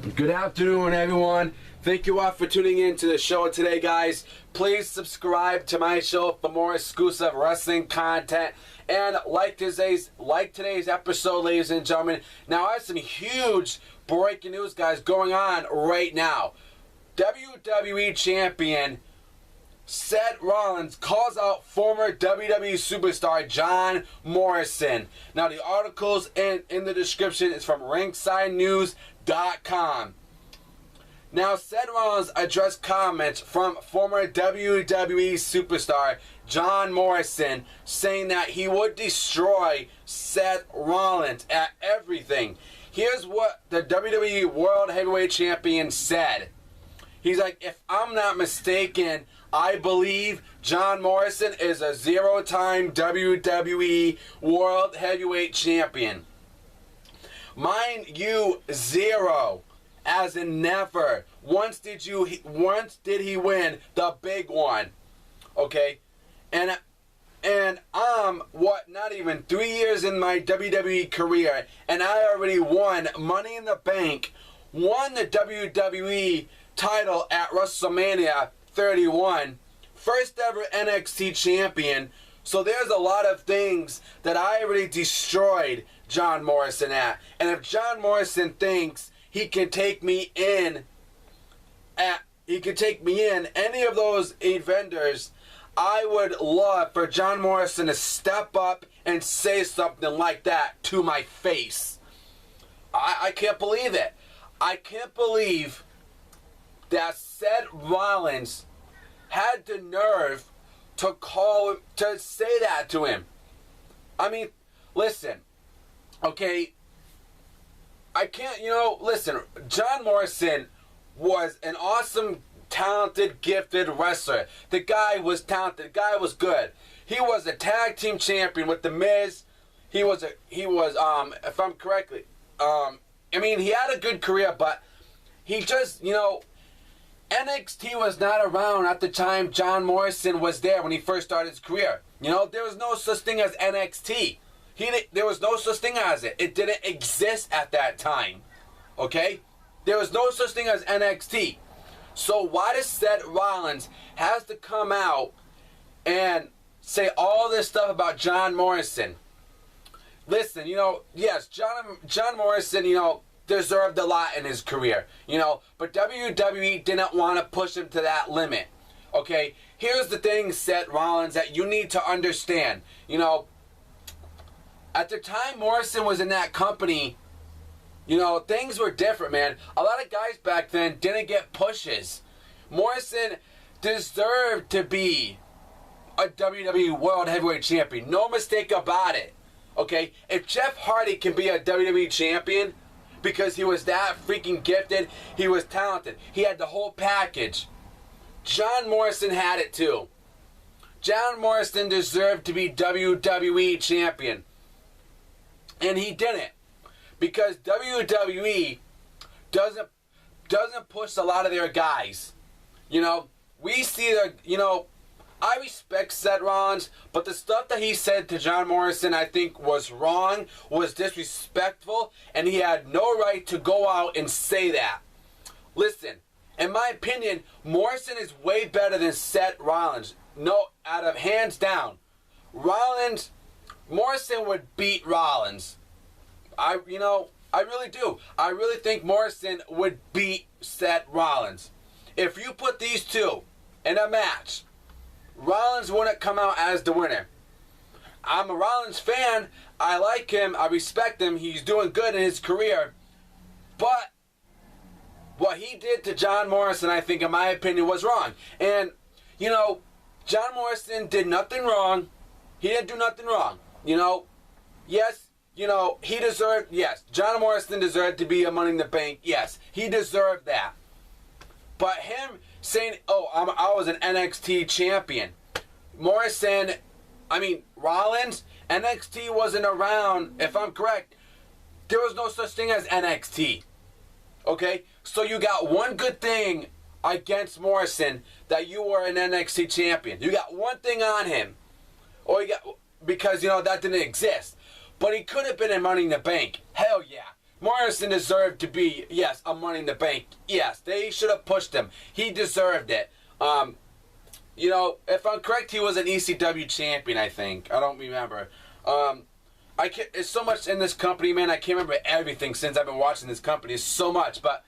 Good afternoon, everyone. Thank you all for tuning in to the show today, guys. Please subscribe to my show for more exclusive wrestling content. And like today's episode, ladies and gentlemen. Now, I have some huge breaking news, guys, going on right now. WWE Champion Seth Rollins calls out former WWE superstar John Morrison. Now, the articles in the description is from ringsidenews.com. Now, Seth Rollins addressed comments from former WWE superstar John Morrison, saying that he would destroy Seth Rollins at everything. Here's what the WWE World Heavyweight Champion said. He's like, if I'm not mistaken, I believe John Morrison is a zero-time WWE World Heavyweight Champion. Mind you, zero, as in never. Once did he win the big one, okay? And I'm, not even 3 years in my WWE career, and I already won Money in the Bank, won the WWE title at WrestleMania 31, first ever NXT champion. So there's a lot of things that I already destroyed John Morrison at. And if John Morrison thinks he can take me in any of those vendors, I would love for John Morrison to step up and say something like that to my face. I can't believe it. I can't believe that Seth Rollins had the nerve to say that to him. I mean, listen, okay, I can't, listen, John Morrison was an awesome, talented, gifted wrestler. The guy was talented. The guy was good. He was a tag team champion with The Miz. He was, if I'm correctly, he had a good career, but he just, NXT was not around at the time John Morrison was there when he first started his career. There was no such thing as NXT. There was no such thing as it. It didn't exist at that time. Okay? There was no such thing as NXT. So why does Seth Rollins has to come out and say all this stuff about John Morrison? Listen, yes, John Morrison, deserved a lot in his career, but WWE didn't want to push him to that limit, okay? Here's the thing, Seth Rollins, that you need to understand, at the time Morrison was in that company, things were different, man. A lot of guys back then didn't get pushes. Morrison deserved to be a WWE World Heavyweight Champion, no mistake about it, okay? If Jeff Hardy can be a WWE Champion, because he was that freaking gifted, he was talented, he had the whole package, John Morrison had it too. John Morrison deserved to be WWE Champion. And he didn't. Because WWE doesn't push a lot of their guys. We see I respect Seth Rollins, but the stuff that he said to John Morrison, I think, was wrong, was disrespectful, and he had no right to go out and say that. Listen, in my opinion, Morrison is way better than Seth Rollins. No, out of hands down. Morrison would beat Rollins. I really do. I really think Morrison would beat Seth Rollins. If you put these two in a match, Rollins wouldn't come out as the winner. I'm a Rollins fan. I like him. I respect him. He's doing good in his career. But what he did to John Morrison, I think, in my opinion, was wrong. And, John Morrison did nothing wrong. He didn't do nothing wrong. Yes, he deserved, yes, John Morrison deserved to be a Money in the Bank. Yes, he deserved that. But him saying, I was an NXT champion. Rollins, NXT wasn't around, if I'm correct. There was no such thing as NXT. Okay? So you got one good thing against Morrison, that you were an NXT champion. You got one thing on him. Because, that didn't exist. But he could have been in Money in the Bank. Hell yeah. Morrison deserved to be, yes, a Money in the Bank. Yes, they should have pushed him. He deserved it. You know, if I'm correct, he was an ECW champion, I think. I don't remember. It's so much in this company, man. I can't remember everything since I've been watching this company. It's so much. But,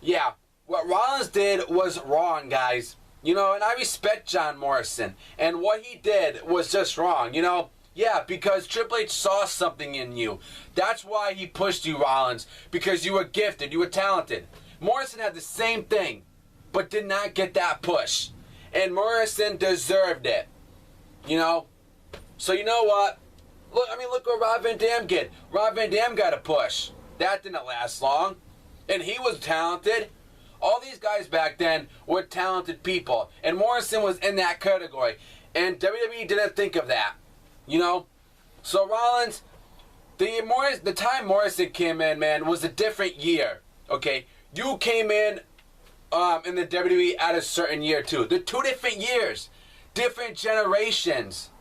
yeah, what Rollins did was wrong, guys. You know, and I respect John Morrison. And what he did was just wrong, you know. Yeah, because Triple H saw something in you. That's why he pushed you, Rollins. Because you were gifted. You were talented. Morrison had the same thing, but did not get that push. And Morrison deserved it. You know? So you know what? Look what Rob Van Dam did. Rob Van Dam got a push. That didn't last long. And he was talented. All these guys back then were talented people. And Morrison was in that category. And WWE didn't think of that. You know? So Rollins, the time Morrison came in, man, was a different year. Okay? You came in the WWE at a certain year, too. They're two different years. Different generations.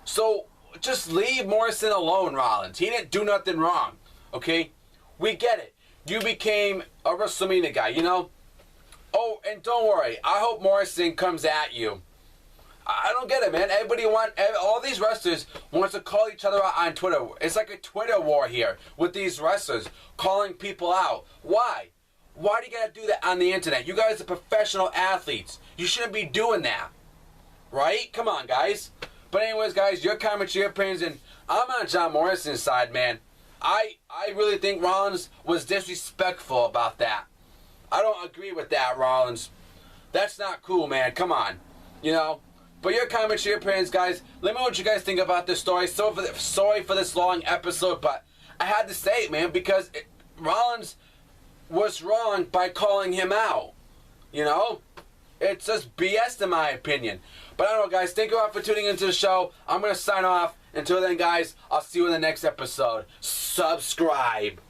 So, just leave Morrison alone, Rollins. He didn't do nothing wrong. Okay? We get it. You became a WrestleMania guy, you know? Oh, and don't worry. I hope Morrison comes at you. I don't get it, man. All these wrestlers want to call each other out on Twitter. It's like a Twitter war here with these wrestlers calling people out. Why? Why do you gotta do that on the internet? You guys are professional athletes. You shouldn't be doing that. Right? Come on, guys. But anyways, guys, your comments, your opinions, and I'm on John Morrison's side, man. I really think Rollins was disrespectful about that. I don't agree with that, Rollins. That's not cool, man. Come on. You know? But your comments, your opinions, guys. Let me know what you guys think about this story. Sorry for this long episode, but I had to say it, man, because Rollins was wrong by calling him out. You know? It's just BS in my opinion. But I don't know, guys. Thank you all for tuning into the show. I'm going to sign off. Until then, guys, I'll see you in the next episode. Subscribe.